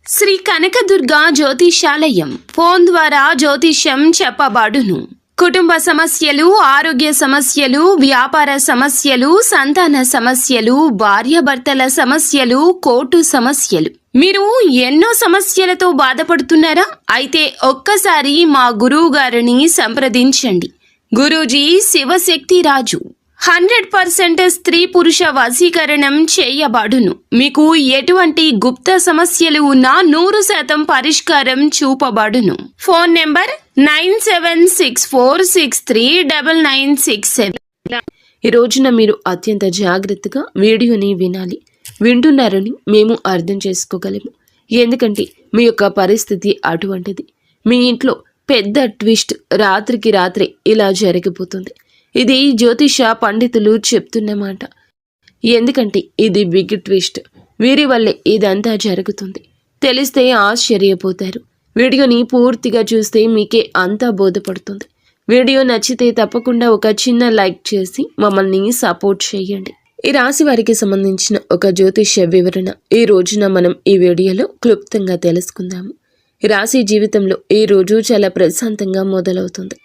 Shri Kanakadurga జ్యోతిషాలయం phone ద్వారా జ్యోతిష్యం చెప్పబడును. కుటుంబ సమస్యలు, ఆరోగ్య సమస్యలు, వ్యాపార సమస్యలు, సంతాన సమస్యలు, భార్యాభర్తల సమస్యలు, కోర్టు సమస్యలు. మీరు ఎన్నో సమస్యలతో బాధపడుతున్నారా? అయితే ఒక్కసారి మా గురువు గారిని సంప్రదించండి. గురూజీ శివశక్తి రాజు 100% స్త్రీ పురుష వశీకరణం చేయబడును. మీకు ఎటువంటి గుప్త సమస్యలు ఉన్నా 100% పరిష్కారం చూపబడును. Phone number 9764639967. ఈ రోజున మీరు అత్యంత జాగ్రత్తగా వీడియోని వినాలి. వింటున్నారని మేము అర్థం చేసుకోగలము. ఎందుకంటే మీ యొక్క పరిస్థితి అటువంటిది. మీ ఇంట్లో పెద్ద ట్విస్ట్ రాత్రికి రాత్రి ఇలా జరిగిపోతుంది. ఇది జ్యోతిష పండితులు చెప్తున్నమాట. ఎందుకంటే ఇది బిగ్ ట్విస్ట్. వీరి వల్లే ఇదంతా జరుగుతుంది. తెలిస్తే ఆశ్చర్యపోతారు. వీడియోని పూర్తిగా చూస్తే మీకే అంతా బోధపడుతుంది. వీడియో నచ్చితే తప్పకుండా ఒక చిన్న లైక్ చేసి మమ్మల్ని సపోర్ట్ చేయండి. ఈ రాశి వారికి సంబంధించిన ఒక జ్యోతిష వివరణ ఈ రోజున మనం ఈ వీడియోలో క్లుప్తంగా తెలుసుకుందాము. ఈ రాశి జీవితంలో ఈ రోజు చాలా ప్రశాంతంగా మొదలవుతుంది.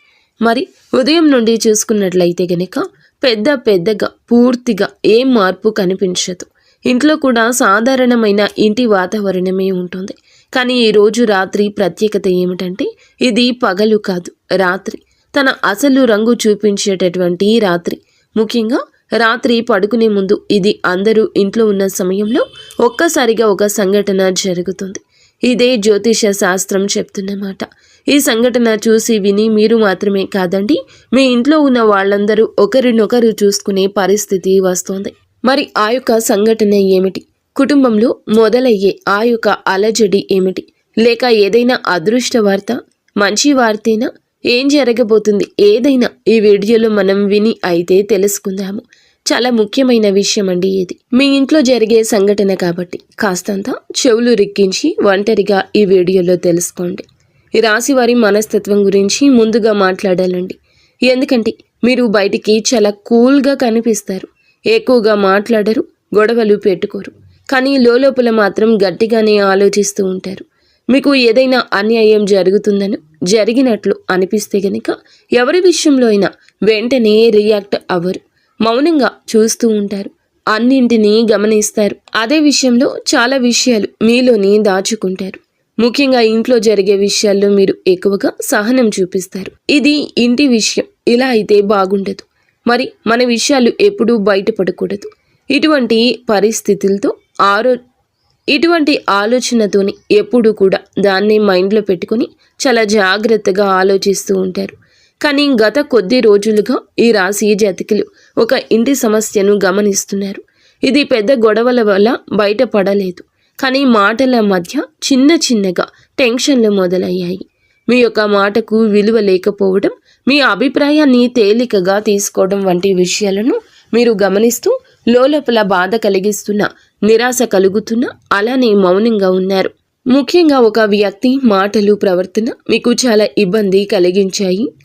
మరి ఉదయం నుండి చూసుకున్నట్లయితే గనక పెద్దగా పూర్తిగా ఏం మార్పు కనిపించదు. ఇంట్లో కూడా సాధారణమైన ఇంటి వాతావరణమే ఉంటుంది. కానీ ఈరోజు రాత్రి ప్రత్యేకత ఏమిటంటే ఇది పగలు కాదు, రాత్రి. తన అసలు రంగు చూపించేటటువంటి రాత్రి. ముఖ్యంగా రాత్రి పడుకునే ముందు ఇది అందరూ ఇంట్లో ఉన్న సమయంలో ఒక్కసారిగా ఒక సంఘటన జరుగుతుంది. ఇదే జ్యోతిష శాస్త్రం చెప్తున్నమాట. ఈ సంఘటన చూసి విని మీరు మాత్రమే కాదండి, మీ ఇంట్లో ఉన్న వాళ్ళందరూ ఒకరినొకరు చూసుకునే పరిస్థితి వస్తుంది. మరి ఆ యొక్క సంఘటన ఏమిటి? కుటుంబంలో మొదలయ్యే ఆ యొక్క అలజడి ఏమిటి? లేక ఏదైనా అదృష్ట వార్త, మంచి వార్తేనా? ఏం జరగబోతుంది? ఏదైనా ఈ వీడియోలో మనం విని అయితే తెలుసుకుందాము. చాలా ముఖ్యమైన విషయం అండి ఇది. మీ ఇంట్లో జరిగే సంఘటన కాబట్టి కాస్తంత చెవులు రిక్కించి ఒంటరిగా ఈ వీడియోలో తెలుసుకోండి. ఈ రాశి వారి మనస్తత్వం గురించి ముందుగా మాట్లాడాలండి. ఎందుకంటే మీరు బయటికి చాలా కూల్గా కనిపిస్తారు. ఎక్కువగా మాట్లాడరు, గొడవలు పెట్టుకోరు. కానీ లోపల మాత్రం గట్టిగానే ఆలోచిస్తూ ఉంటారు. మీకు ఏదైనా అన్యాయం జరుగుతుందని జరిగినట్లు అనిపిస్తే గనక ఎవరి విషయంలో అయినా వెంటనే రియాక్ట్ అవ్వరు. మౌనంగా చూస్తూ ఉంటారు. అన్నింటినీ గమనిస్తారు. అదే విషయంలో చాలా విషయాలు మీలోని దాచుకుంటారు. ముఖ్యంగా ఇంట్లో జరిగే విషయాల్లో మీరు ఎక్కువగా సహనం చూపిస్తారు. ఇది ఇంటి విషయం, ఇలా అయితే బాగుండదు. మరి మన విషయాలు ఎప్పుడూ బయటపడకూడదు. ఇటువంటి పరిస్థితులతో ఇటువంటి ఆలోచనతోని ఎప్పుడూ కూడా దాన్ని మైండ్లో పెట్టుకొని చాలా జాగ్రత్తగా ఆలోచిస్తూ ఉంటారు. కానీ గత కొద్ది రోజులుగా ఈ రాశి జాతకులు ఒక ఇంటి సమస్యను గమనిస్తున్నారు. ఇది పెద్ద గొడవల వల్ల బయటపడలేదు. కానీ మాటల మధ్య చిన్నగా టెన్షన్లు మొదలయ్యాయి. మీ యొక్క మాటకు విలువ లేకపోవడం, మీ అభిప్రాయాన్ని తేలికగా తీసుకోవడం వంటి విషయాలను మీరు గమనిస్తూ లోపల బాధ కలిగిస్తున్న, నిరాశ కలుగుతున్న, అలానే మౌనంగా ఉన్నారు. ముఖ్యంగా ఒక వ్యక్తి మాటలు, ప్రవర్తన మీకు చాలా ఇబ్బంది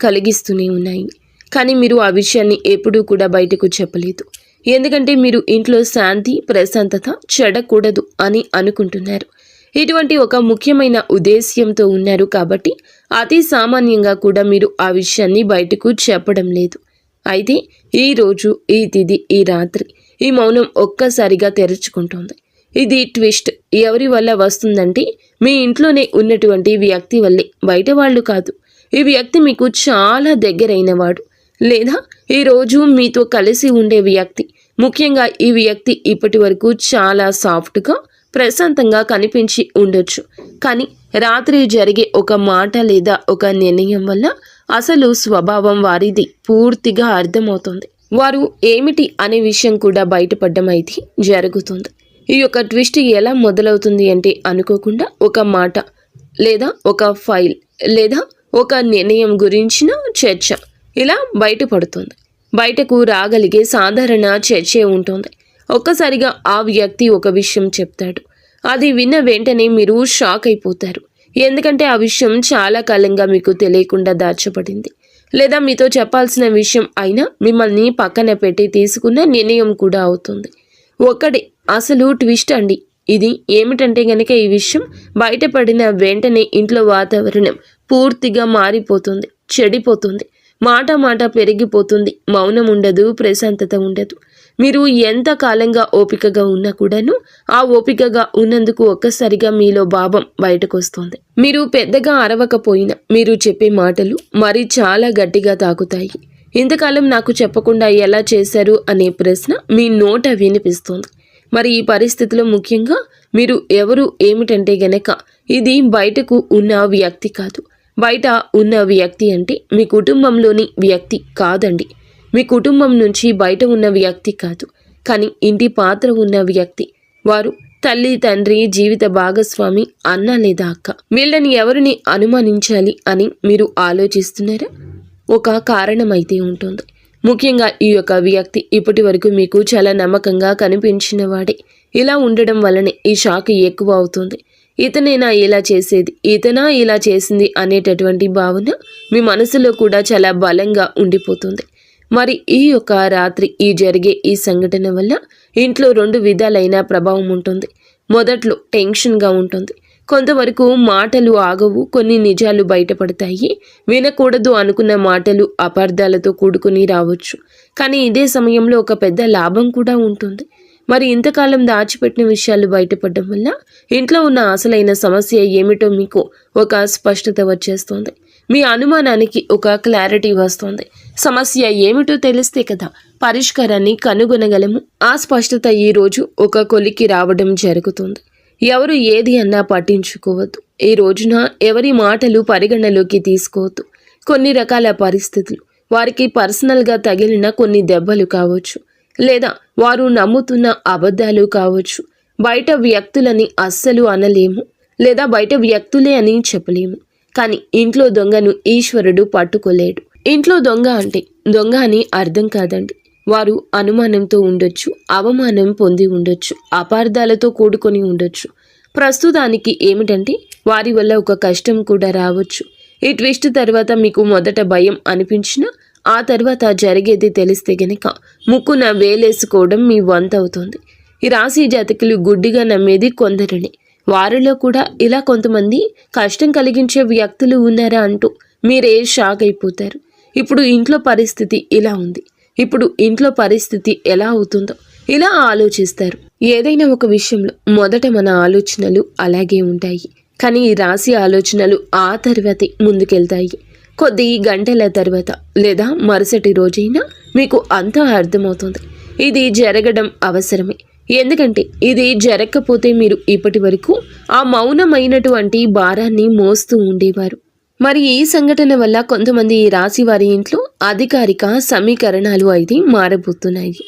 కలిగిస్తూనే ఉన్నాయి. కానీ మీరు ఆ విషయాన్ని ఎప్పుడూ కూడా బయటకు చెప్పలేదు. ఎందుకంటే మీరు ఇంట్లో శాంతి, ప్రశాంతత చెడకూడదు అని అనుకుంటున్నారు. ఇటువంటి ఒక ముఖ్యమైన ఉద్దేశ్యంతో ఉన్నారు కాబట్టి అతి సామాన్యంగా కూడా మీరు ఆ విషయాన్ని బయటకు చెప్పడం లేదు. అయితే ఈ రోజు, ఈ తిథి, ఈ రాత్రి ఈ మౌనం ఒక్కసారిగా తెరుచుకుంటోంది. ఇది ట్విస్ట్. ఎవరి వల్ల వస్తుందంటే మీ ఇంట్లోనే ఉన్నటువంటి వ్యక్తి వల్లే, బయట వాళ్ళు కాదు. ఈ వ్యక్తి మీకు చాలా దగ్గరైన వాడు, లేదా ఈరోజు మీతో కలిసి ఉండే వ్యక్తి. ముఖ్యంగా ఈ వ్యక్తి ఇప్పటి వరకు చాలా సాఫ్ట్గా, ప్రశాంతంగా కనిపించి ఉండొచ్చు. కానీ రాత్రి జరిగే ఒక మాట లేదా ఒక నిర్ణయం వల్ల అసలు స్వభావం వారిది పూర్తిగా అర్థమవుతుంది. వారు ఏమిటి అనే విషయం కూడా బయటపడడం అయితే జరుగుతుంది. ఈ యొక్క ట్విస్ట్ ఎలా మొదలవుతుంది అంటే అనుకోకుండా ఒక మాట లేదా ఒక ఫైల్ లేదా ఒక నిర్ణయం గురించిన చర్చ ఇలా బయటపడుతుంది. బయటకు రాగలిగే సాధారణ చర్చే ఉంటుంది. ఒక్కసారిగా ఆ వ్యక్తి ఒక విషయం చెప్తాడు. అది విన్న వెంటనే మీరు షాక్ అయిపోతారు. ఎందుకంటే ఆ విషయం చాలా కాలంగా మీకు తెలియకుండా దాచబడింది. లేదా మీతో చెప్పాల్సిన విషయం అయినా మిమ్మల్ని పక్కన పెట్టి తీసుకున్న నిర్ణయం కూడా అవుతుంది. ఒక్కడే అసలు ట్విస్ట్ అండి. ఇది ఏమిటంటే గనక ఈ విషయం బయటపడిన వెంటనే ఇంట్లో వాతావరణం పూర్తిగా మారిపోతుంది, చెడిపోతుంది. మాట మాట పెరిగిపోతుంది, మౌనం ఉండదు, ప్రశాంతత ఉండదు. మీరు ఎంత కాలంగా ఓపికగా ఉన్నా కూడాను ఆ ఓపికగా ఉన్నందుకు ఒక్కసారిగా మీలో భావం బయటకు వస్తుంది. మీరు పెద్దగా అరవకపోయినా మీరు చెప్పే మాటలు మరి చాలా గట్టిగా తాకుతాయి. ఇంతకాలం నాకు చెప్పకుండా ఎలా చేశారు అనే ప్రశ్న మీ నోట వినిపిస్తుంది. మరి ఈ పరిస్థితిలో ముఖ్యంగా మీరు ఎవరు ఏమిటంటే గనక ఇది బయటకు ఉన్న వ్యక్తి కాదు. బయట ఉన్న వ్యక్తి అంటే మీ కుటుంబంలోని వ్యక్తి కాదండి. మీ కుటుంబం నుంచి బయట ఉన్న వ్యక్తి కాదు, కానీ ఇంటి పాత్ర ఉన్న వ్యక్తి. వారు తల్లి, తండ్రి, జీవిత భాగస్వామి, అన్న లేదా అక్క. వీళ్ళని ఎవరిని అనుమానించాలి అని మీరు ఆలోచిస్తున్నారా? ఒక కారణం అయితే ఉంటుంది. ముఖ్యంగా ఈ యొక్క వ్యక్తి ఇప్పటి వరకు మీకు చాలా నమ్మకంగా కనిపించిన వాడే. ఇలా ఉండడం వల్లనే ఈ షాక్ ఎక్కువ అవుతుంది. ఇతనేనా ఇలా చేసేది, ఇతనా ఇలా చేసింది అనేటటువంటి భావన మీ మనసులో కూడా చాలా బలంగా ఉండిపోతుంది. మరి ఈ యొక్క రాత్రి ఈ జరిగే ఈ సంఘటన వల్ల ఇంట్లో 2 విధాలైన ప్రభావం ఉంటుంది. మొదట్లో టెన్షన్గా ఉంటుంది. కొంతవరకు మాటలు ఆగవు, కొన్ని నిజాలు బయటపడతాయి. వినకూడదు అనుకున్న మాటలు అపార్థాలతో కూడుకుని రావచ్చు. కానీ ఇదే సమయంలో ఒక పెద్ద లాభం కూడా ఉంటుంది. మరి ఇంతకాలం దాచిపెట్టిన విషయాలు బయటపడడం వల్ల ఇంట్లో ఉన్న అసలైన సమస్య ఏమిటో మీకు ఒక స్పష్టత వచ్చేస్తుంది. మీ అనుమానానికి ఒక క్లారిటీ వస్తుంది. సమస్య ఏమిటో తెలిస్తే కదా పరిష్కారాన్ని కనుగొనగలము. ఆ స్పష్టత ఈ రోజు ఒక కొలికి రావడం జరుగుతుంది. ఎవరు ఏది అన్నా పట్టించుకోవద్దు. ఈ రోజున ఎవరి మాటలు పరిగణలోకి తీసుకోవద్దు. కొన్ని రకాల పరిస్థితులు, వారికి పర్సనల్గా తగిలిన కొన్ని దెబ్బలు కావచ్చు, లేదా వారు నమ్ముతున్న అబద్ధాలు కావచ్చు. బయట వ్యక్తులని అస్సలు అనలేము, లేదా బయట వ్యక్తులే అని చెప్పలేము. కానీ ఇంట్లో దొంగను ఈశ్వరుడు పట్టుకోలేడు. ఇంట్లో దొంగ అంటే దొంగ అని అర్థం కాదండి. వారు అనుమానంతో ఉండొచ్చు, అవమానం పొంది ఉండొచ్చు, అపార్థాలతో కూడుకొని ఉండొచ్చు. ప్రస్తుతానికి ఏమిటంటే వారి వల్ల ఒక కష్టం కూడా రావచ్చు. ఈ ట్విస్ట్ తర్వాత మీకు మొదట భయం అనిపించినా ఆ తర్వాత జరిగేది తెలిస్తే గనక ముక్కున వేలేసుకోవడం మీ వంత అవుతుంది. ఈ రాశి జాతకులు గుడ్డిగా నమ్మేది కొందరిని. వారిలో కూడా ఇలా కొంతమంది కష్టం కలిగించే వ్యక్తులు ఉన్నారా అంటూ మీరే షాక్ అయిపోతారు. ఇప్పుడు ఇంట్లో పరిస్థితి ఇలా ఉంది, ఇప్పుడు ఇంట్లో పరిస్థితి ఎలా అవుతుందో ఇలా ఆలోచిస్తారు. ఏదైనా ఒక విషయంలో మొదట మన ఆలోచనలు అలాగే ఉంటాయి, కానీ ఈ రాశి ఆలోచనలు ఆ తర్వాతే ముందుకెళ్తాయి. కొద్ది గంటల తర్వాత లేదా మరుసటి రోజైనా మీకు అంతా అర్థమవుతుంది. ఇది జరగడం అవసరమే. ఎందుకంటే ఇది జరగకపోతే మీరు ఇప్పటి వరకు ఆ మౌనమైనటువంటి భారాన్ని మోస్తూ ఉండేవారు. మరి ఈ సంఘటన వల్ల కొంతమంది ఈ రాశి వారి ఇంట్లో అధికారిక సమీకరణాలు అయితే మారబోతున్నాయి.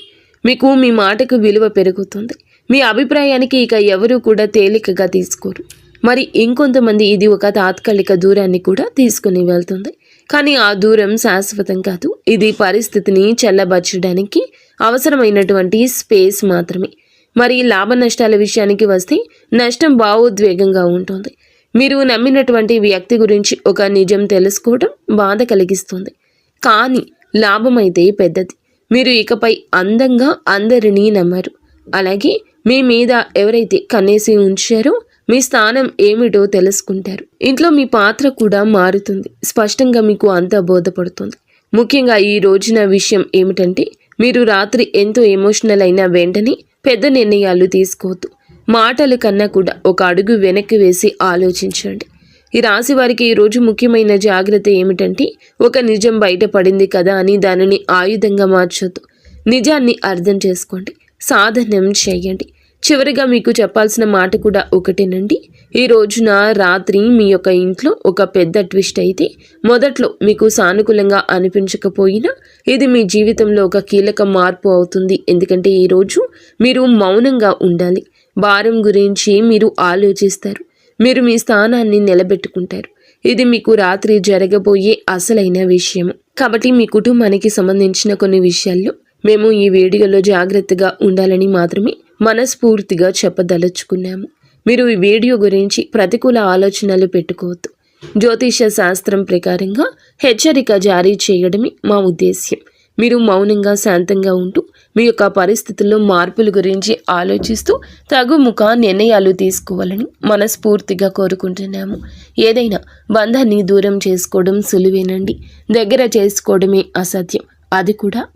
మీకు మీ మాటకు విలువ పెరుగుతుంది. మీ అభిప్రాయానికి ఇక ఎవరూ కూడా తేలికగా తీసుకోరు. మరి ఇంకొంతమంది ఇది ఒక తాత్కాలిక దూరాన్ని కూడా తీసుకుని వెళ్తుంది. కానీ ఆ దూరం శాశ్వతం కాదు. ఇది పరిస్థితిని చల్లబరచడానికి అవసరమైనటువంటి స్పేస్ మాత్రమే. మరి లాభ నష్టాల విషయానికి వస్తే నష్టం భావోద్వేగంగా ఉంటుంది. మీరు నమ్మినటువంటి వ్యక్తి గురించి ఒక నిజం తెలుసుకోవడం బాధ కలిగిస్తుంది. కానీ లాభమైతే పెద్దది. మీరు ఇకపై అందంగా అందరినీ నమ్మరు. అలాగే మీ మీద ఎవరైతే కన్నేసి ఉంచారో మీ స్థానం ఏమిటో తెలుసుకుంటారు. ఇంట్లో మీ పాత్ర కూడా మారుతుంది. స్పష్టంగా మీకు అంతా బోధపడుతుంది. ముఖ్యంగా ఈ రోజున విషయం ఏమిటంటే మీరు రాత్రి ఎంతో ఎమోషనల్ అయిన వెంటనే పెద్ద నిర్ణయాలు తీసుకోవద్దు. మాటల కన్నా కూడా ఒక అడుగు వెనక్కి వేసి ఆలోచించండి. ఈ రాశి వారికి ఈరోజు ముఖ్యమైన జాగ్రత్త ఏమిటంటే ఒక నిజం బయటపడింది కదా అని దానిని ఆయుధంగా మార్చొద్దు. నిజాన్ని అర్థం చేసుకోండి, సాధనం చేయండి. చివరిగా మీకు చెప్పాల్సిన మాట కూడా ఒకటేనండి. ఈ రోజున రాత్రి మీ యొక్క ఇంట్లో ఒక పెద్ద ట్విస్ట్ అయితే మొదట్లో మీకు సానుకూలంగా అనిపించకపోయినా ఇది మీ జీవితంలో ఒక కీలక మార్పు అవుతుంది. ఎందుకంటే ఈరోజు మీరు మౌనంగా ఉండాలి. భారం గురించి మీరు ఆలోచిస్తారు. మీరు మీ స్థానాన్ని నిలబెట్టుకుంటారు. ఇది మీకు రాత్రి జరగబోయే అసలైన విషయం. కాబట్టి మీ కుటుంబానికి సంబంధించిన కొన్ని విషయాల్లో మేము ఈ వీడియోలో జాగ్రత్తగా ఉండాలని మాత్రమే మనస్ఫూర్తిగా చెప్పదలుచుకున్నాము. మీరు ఈ వీడియో గురించి ప్రతికూల ఆలోచనలు పెట్టుకోవద్దు. జ్యోతిష శాస్త్రం ప్రకారంగా హెచ్చరిక జారీ చేయడమే మా ఉద్దేశ్యం. మీరు మౌనంగా శాంతంగా ఉంటూ మీ యొక్క పరిస్థితుల్లో మార్పుల గురించి ఆలోచిస్తూ తగుముఖ నిర్ణయాలు తీసుకోవాలని మనస్ఫూర్తిగా కోరుకుంటున్నాము. ఏదైనా బంధాన్ని దూరం చేసుకోవడం సులువేనండి, దగ్గర చేసుకోవడమే అసాధ్యం. అది కూడా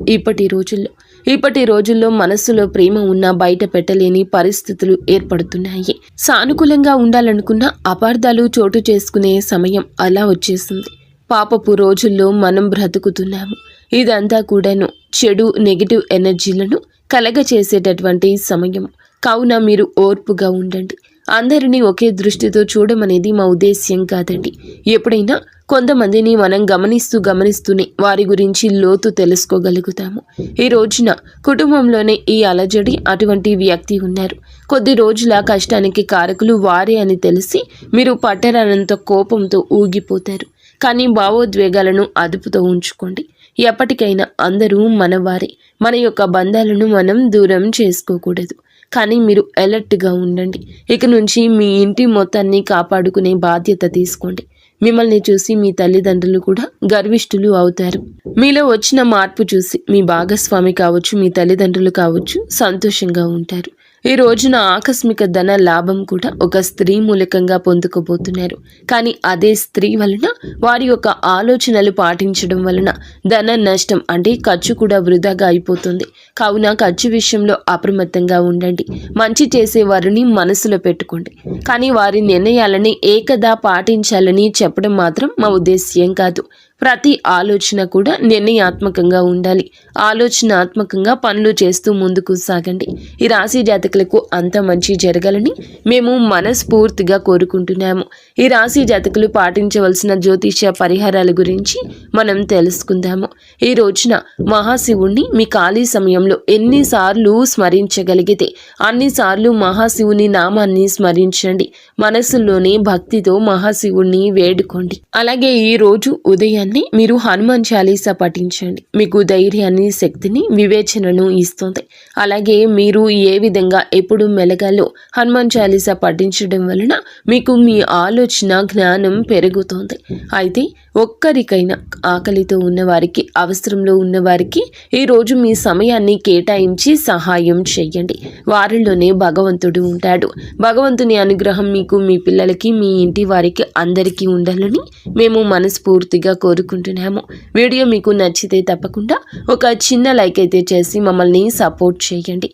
ఇప్పటి రోజుల్లో మనస్సులో ప్రేమ ఉన్నా బయట పెట్టలేని పరిస్థితులు ఏర్పడుతున్నాయి. సానుకూలంగా ఉండాలనుకున్న అపార్థాలు చోటు చేసుకునే సమయం అలా వచ్చేసింది. పాపపు రోజుల్లో మనం బ్రతుకుతున్నాము. ఇదంతా కూడాను చెడు నెగిటివ్ ఎనర్జీలను కలగచేసేటటువంటి సమయం. కావున మీరు ఓర్పుగా ఉండండి. అందరినీ ఒకే దృష్టితో చూడమనేది మా ఉద్దేశ్యం కాదండి. ఎప్పుడైనా కొంతమందిని మనం గమనిస్తూనే వారి గురించి లోతు తెలుసుకోగలుగుతాము. ఈ రోజున కుటుంబంలోనే ఈ అలజడి అటువంటి వ్యక్తి ఉన్నారు. కొద్ది రోజుల కష్టానికి కారకులు వారే అని తెలిసి మీరు పట్టరానంత కోపంతో ఊగిపోతారు. కానీ భావోద్వేగాలను అదుపుతో ఉంచుకోండి. ఎప్పటికైనా అందరూ మనవారే. మన యొక్క బంధాలను మనం దూరం చేసుకోకూడదు. కానీ మీరు అలర్ట్గా ఉండండి. ఇక నుంచి మీ ఇంటి మొత్తాన్ని కాపాడుకునే బాధ్యత తీసుకోండి. మిమ్మల్ని చూసి మీ తల్లిదండ్రులు కూడా గర్విష్ఠులు అవుతారు. మీలో వచ్చిన మార్పు చూసి మీ భాగస్వామి కావచ్చు, మీ తల్లిదండ్రులు కావచ్చు సంతోషంగా ఉంటారు. ఈ రోజున ఆకస్మిక ధన లాభం కూడా ఒక స్త్రీ మూలకంగా పొందుకోబోతున్నారు. కానీ అదే స్త్రీ వలన వారి యొక్క ఆలోచనలు పాటించడం వలన ధన నష్టం అంటే ఖర్చు కూడా వృధాగా అయిపోతుంది. కావున ఖర్చు విషయంలో అప్రమత్తంగా ఉండండి. మంచి చేసే వారిని మనసులో పెట్టుకోండి. కానీ వారి నిర్ణయాలని ఏకదా పాటించాలని చెప్పడం మాత్రం మా ఉద్దేశ్యం కాదు. ప్రతి ఆలోచన కూడా నిర్ణయాత్మకంగా ఉండాలి. ఆలోచనాత్మకంగా పనులు చేస్తూ ముందుకు సాగండి. ఈ రాశి జాతకులకు అంత మంచి జరగాలని మేము మనస్ఫూర్తిగా కోరుకుంటున్నాము. ఈ రాశి జాతకులు పాటించవలసిన జ్యోతిష పరిహారాల గురించి మనం తెలుసుకుందాము. ఈ రోజున మహాశివుణ్ణి మీ ఖాళీ సమయంలో ఎన్నిసార్లు స్మరించగలిగితే అన్నిసార్లు మహాశివుని నామాన్ని స్మరించండి. మనసులోనే భక్తితో మహాశివుణ్ణి వేడుకోండి. అలాగే ఈ రోజు ఉదయాన్నే మీరు హనుమాన్ చాలీసా పఠించండి. మీకు ధైర్యాన్ని, శక్తిని, వివేచనను ఇస్తుంది. అలాగే మీరు ఏ విధంగా ఎప్పుడు మెలగాలో హనుమాన్ చాలీసా పఠించడం వలన మీకు మీ ఆలోచన జ్ఞానం పెరుగుతుంది. అయితే ఒక్కరికైనా ఆకలితో ఉన్నవారికి, అవసరంలో ఉన్నవారికి ఈరోజు మీ సమయాన్ని కేటాయించి సహాయం చేయండి. వారిలోనే భగవంతుడు ఉంటాడు. భగవంతుని అనుగ్రహం మీకు, మీ పిల్లలకి, మీ ఇంటి వారికి అందరికీ ఉండాలని మేము మనస్ఫూర్తిగా కోరుకుంటున్నాము. వీడియో మీకు నచ్చితే తప్పకుండా ఒక చిన్న లైక్ అయితే చేసి మమ్మల్ని సపోర్ట్ చేయండి.